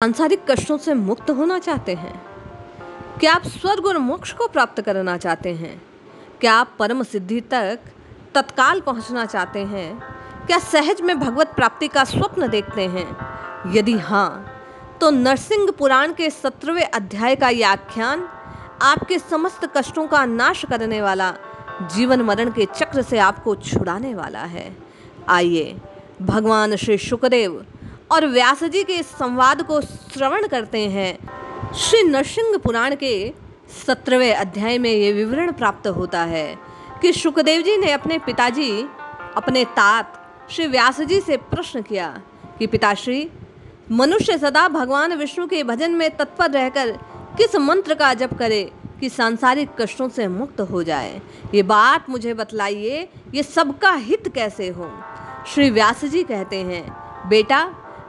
सांसारिक कष्टों से मुक्त होना चाहते हैं? क्या आप स्वर्ग और मोक्ष को प्राप्त करना चाहते हैं? क्या आप परम सिद्धि तक तत्काल पहुंचना चाहते हैं? क्या सहज में भगवत प्राप्ति का स्वप्न देखते हैं? यदि हाँ, तो नरसिंह पुराण के 17वें अध्याय का यह आख्यान आपके समस्त कष्टों का नाश करने वाला, जीवन मरण के चक्र से आपको छुड़ाने वाला है। आइए भगवान श्री शुकदेव और व्यास जी के इस संवाद को श्रवण करते हैं। श्री नरसिंह पुराण के 17वें अध्याय में ये विवरण प्राप्त होता है कि शुकदेव जी ने अपने पिताजी, अपने तात श्री व्यास जी से प्रश्न किया कि पिताश्री, मनुष्य सदा भगवान विष्णु के भजन में तत्पर रहकर किस मंत्र का जप करे कि सांसारिक कष्टों से मुक्त हो जाए? ये बात मुझे बतलाइए, ये सबका हित कैसे हो? श्री व्यास जी कहते हैं, बेटा,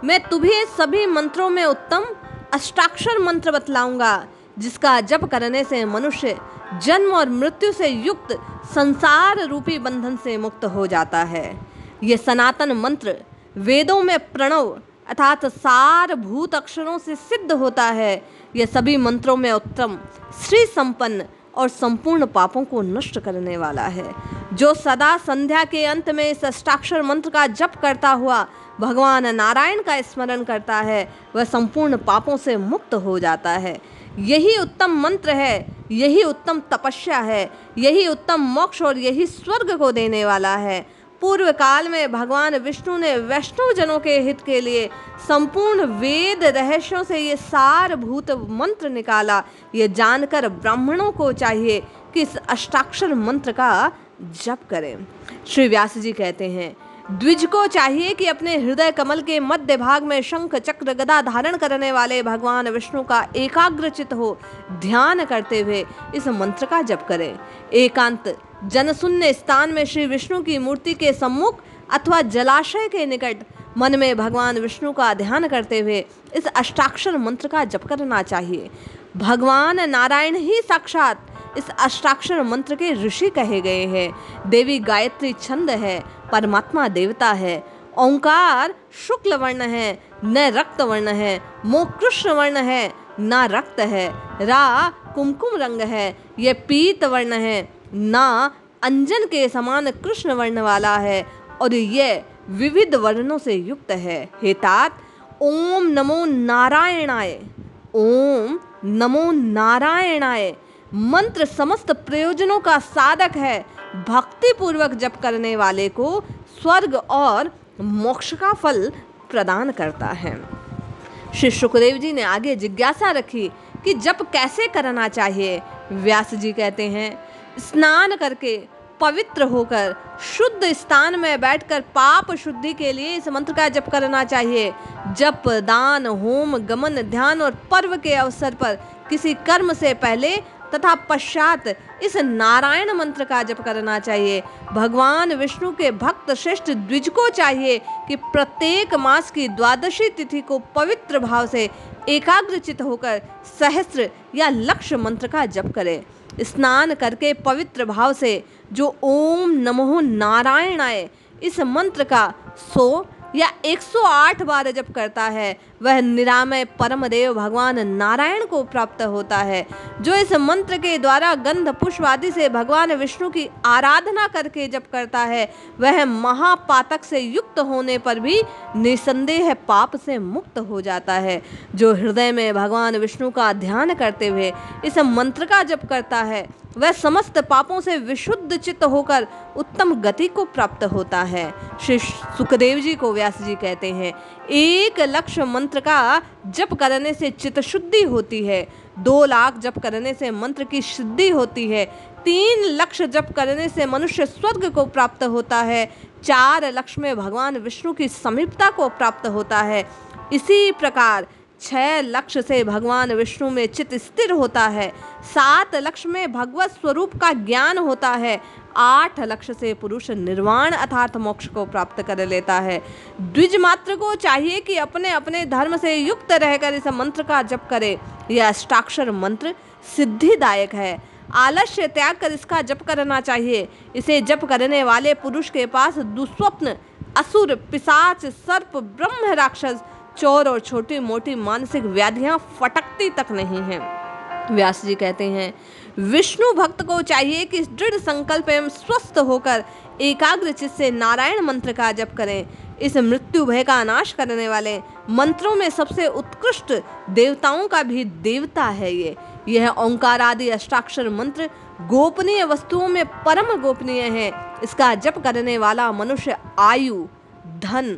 मैं तुम्हें सभी मंत्रों में उत्तम अष्टाक्षर मंत्र बतलाऊंगा, जिसका जप करने से मनुष्य जन्म और मृत्यु से युक्त संसार रूपी बंधन से मुक्त हो जाता है। ये सनातन मंत्र वेदों में प्रणव अर्थात सारभूत अक्षरों से सिद्ध होता है। यह सभी मंत्रों में उत्तम, श्री संपन्न और संपूर्ण पापों को नष्ट करने वाला है। जो सदा संध्या के अंत में इस अष्टाक्षर मंत्र का जप करता हुआ भगवान नारायण का स्मरण करता है, वह संपूर्ण पापों से मुक्त हो जाता है। यही उत्तम मंत्र है, यही उत्तम तपस्या है, यही उत्तम मोक्ष और यही स्वर्ग को देने वाला है। पूर्व काल में भगवान विष्णु ने वैष्णव जनों के हित के लिए संपूर्ण वेद रहस्यों से ये सारभूत मंत्र निकाला। ये जानकर ब्राह्मणों को चाहिए कि इस अष्टाक्षर मंत्र का जप करें। श्री व्यास जी कहते हैं, द्विज को चाहिए कि अपने हृदय कमल के मध्य भाग में शंख चक्र गदा धारण करने वाले भगवान विष्णु का एकाग्रचित हो ध्यान करते हुए इस मंत्र का जप करें। एकांत जनशून्य स्थान में श्री विष्णु की मूर्ति के सम्मुख अथवा जलाशय के निकट मन में भगवान विष्णु का ध्यान करते हुए इस अष्टाक्षर मंत्र का जप करना चाहिए। भगवान नारायण ही साक्षात इस अष्टाक्षर मंत्र के ऋषि कहे गए हैं। देवी गायत्री छंद है, परमात्मा देवता है। ओंकार शुक्ल वर्ण है, न रक्त वर्ण है। मो कृष्ण वर्ण है, ना रक्त है। रा कुमकुम रंग है, ये पीत वर्ण है, ना अंजन के समान कृष्ण वर्ण वाला है, और ये विविध वर्णों से युक्त है। हे तात, ओम नमो नारायणाय, ओम नमो नारायणाय मंत्र समस्त प्रयोजनों का साधक है। भक्ति पूर्वक जप करने वाले को स्वर्ग और मोक्ष का फल प्रदान करता है। श्री शुकदेव जी ने आगे जिज्ञासा रखी कि जप कैसे करना चाहिए। व्यास जी कहते हैं, स्नान करके पवित्र होकर शुद्ध स्थान में बैठकर पाप शुद्धि के लिए इस मंत्र का जप करना चाहिए। जप, दान, होम, गमन, ध्यान और पर्व के अवसर पर किसी कर्म से पहले तथा पश्चात इस नारायण मंत्र का जप करना चाहिए। भगवान विष्णु के भक्त श्रेष्ठ द्विज को चाहिए कि प्रत्येक मास की द्वादशी तिथि को पवित्र भाव से एकाग्रचित होकर सहस्त्र या लक्ष्य मंत्र का जप करे। स्नान करके पवित्र भाव से जो ओम नमो नारायणाय इस मंत्र का 100 या 108 बार जप करता है, वह निरामय परम देव भगवान नारायण को प्राप्त होता है। जो इस मंत्र के द्वारा गंध पुष्प आदि से भगवान विष्णु की आराधना करके जप करता है, वह महापातक से युक्त होने पर भी निसंदेह पाप से मुक्त हो जाता है। जो हृदय में भगवान विष्णु का ध्यान करते हुए इस मंत्र का जप करता है, वह समस्त पापों से विशुद्ध चित्त होकर उत्तम गति को प्राप्त होता है। श्री सुखदेव जी को व्यास जी कहते हैं, 1 लक्ष मंत्र का जप करने से चित्त शुद्धि होती है। 2 लाख जप करने से मंत्र की सिद्धि होती है। 3 लक्ष जप करने से मनुष्य स्वर्ग को प्राप्त होता है। 4 लक्ष में भगवान विष्णु की समीपता को प्राप्त होता है। इसी प्रकार 6 लक्ष्य से भगवान विष्णु में चित्त स्थिर होता है। 7 लक्ष्य में भगवत स्वरूप का ज्ञान होता है। 8 लक्ष्य से पुरुष निर्वाण अर्थात मोक्ष को प्राप्त कर लेता है। द्विज मात्र को चाहिए कि अपने अपने धर्म से युक्त रहकर इस मंत्र का जप करे। यह अष्टाक्षर मंत्र सिद्धिदायक है। आलस्य त्याग कर इसका जप करना चाहिए। इसे जप करने वाले पुरुष के पास दुस्वप्न, असुर, पिशाच, सर्प, ब्रह्म, राक्षस, चोर और छोटी मोटी मानसिक व्याधियां फटकती तक नहीं हैं। व्यास जी कहते हैं, विष्णु भक्त को चाहिए कि दृढ़ संकल्प एवं स्वस्थ होकर एकाग्र चित्त से नारायण मंत्र का जप करें। इस मृत्यु भय का नाश करने वाले मंत्रों में सबसे उत्कृष्ट देवताओं का भी देवता है यह ओंकार आदि अष्टाक्षर मंत्र गोपनीय वस्तुओं में परम गोपनीय है। इसका जप करने वाला मनुष्य आयु, धन,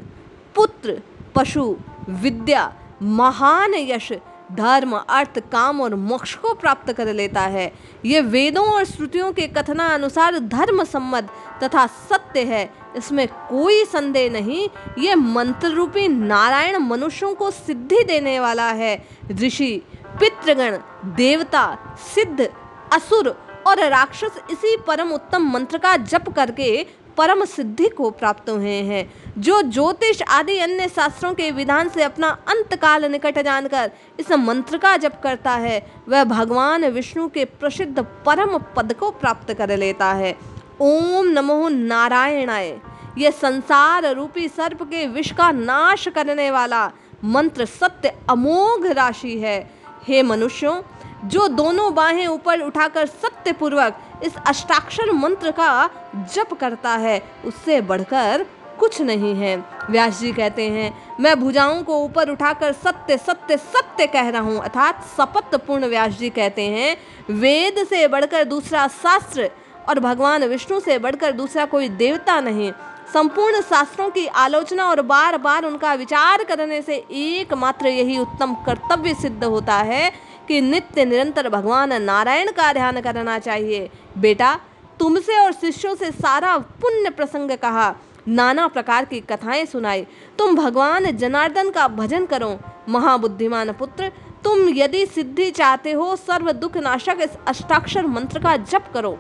पुत्र, पशु, विद्या, महान यश, धर्म, अर्थ, काम और मोक्ष को प्राप्त कर लेता है। ये वेदों और श्रुतियों के कथनानुसार धर्म सम्मत तथा सत्य है, इसमें कोई संदेह नहीं। ये मंत्र रूपी नारायण मनुष्यों को सिद्धि देने वाला है। ऋषि, पितृगण, देवता, सिद्ध, असुर और राक्षस इसी परम उत्तम मंत्र का जप करके परम सिद्धि को प्राप्त हुए हैं। जो ज्योतिष आदि अन्य शास्त्रों के विधान से अपना अंतकाल निकट जानकर इस मंत्र का जप करता है, वह भगवान विष्णु के प्रसिद्ध परम पद को प्राप्त कर लेता है। ओम नमो नारायणाय यह संसार रूपी सर्प के विष का नाश करने वाला मंत्र सत्य अमोघ राशि है। हे मनुष्यों, जो दोनों बाहें ऊपर उठाकर सत्य पूर्वक इस अष्टाक्षर मंत्र का जप करता है, उससे बढ़कर कुछ नहीं है। व्यास जी कहते हैं, मैं भुजाओं को ऊपर उठाकर सत्य सत्य सत्य कह रहा हूँ, अर्थात शपथ पूर्ण। व्यास जी कहते हैं, वेद से बढ़कर दूसरा शास्त्र और भगवान विष्णु से बढ़कर दूसरा कोई देवता नहीं। संपूर्ण शास्त्रों की आलोचना और बार बार उनका विचार करने से एकमात्र यही उत्तम कर्तव्य सिद्ध होता है कि नित्य निरंतर भगवान नारायण का ध्यान करना चाहिए। बेटा, तुमसे और शिष्यों से सारा पुण्य प्रसंग कहा, नाना प्रकार की कथाएं सुनाई। तुम भगवान जनार्दन का भजन करो। महाबुद्धिमान पुत्र, तुम यदि सिद्धि चाहते हो, सर्व दुख नाशक इस अष्टाक्षर मंत्र का जप करो।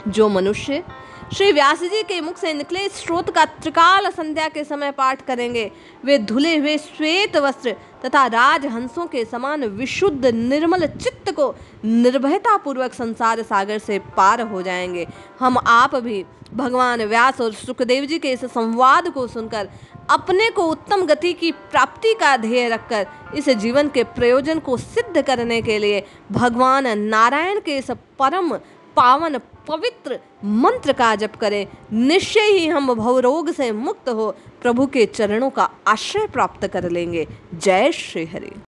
जो मनुष्य श्री व्यास जी के मुख से निकले इस स्रोत का त्रिकाल संध्या के समय पाठ करेंगे, वे धुले हुए श्वेत वस्त्र तथा राजहंसों के समान विशुद्ध निर्मल चित्त को निर्भयता पूर्वक संसार सागर से पार हो जाएंगे। हम आप भी भगवान व्यास और सुखदेव जी के इस संवाद को सुनकर अपने को उत्तम गति की प्राप्ति का ध्येय रखकर इस जीवन के प्रयोजन को सिद्ध करने के लिए भगवान नारायण के इस परम पावन पवित्र मंत्र का जप करें। निश्चय ही हम भवरोग से मुक्त हो प्रभु के चरणों का आश्रय प्राप्त कर लेंगे। जय श्री हरि।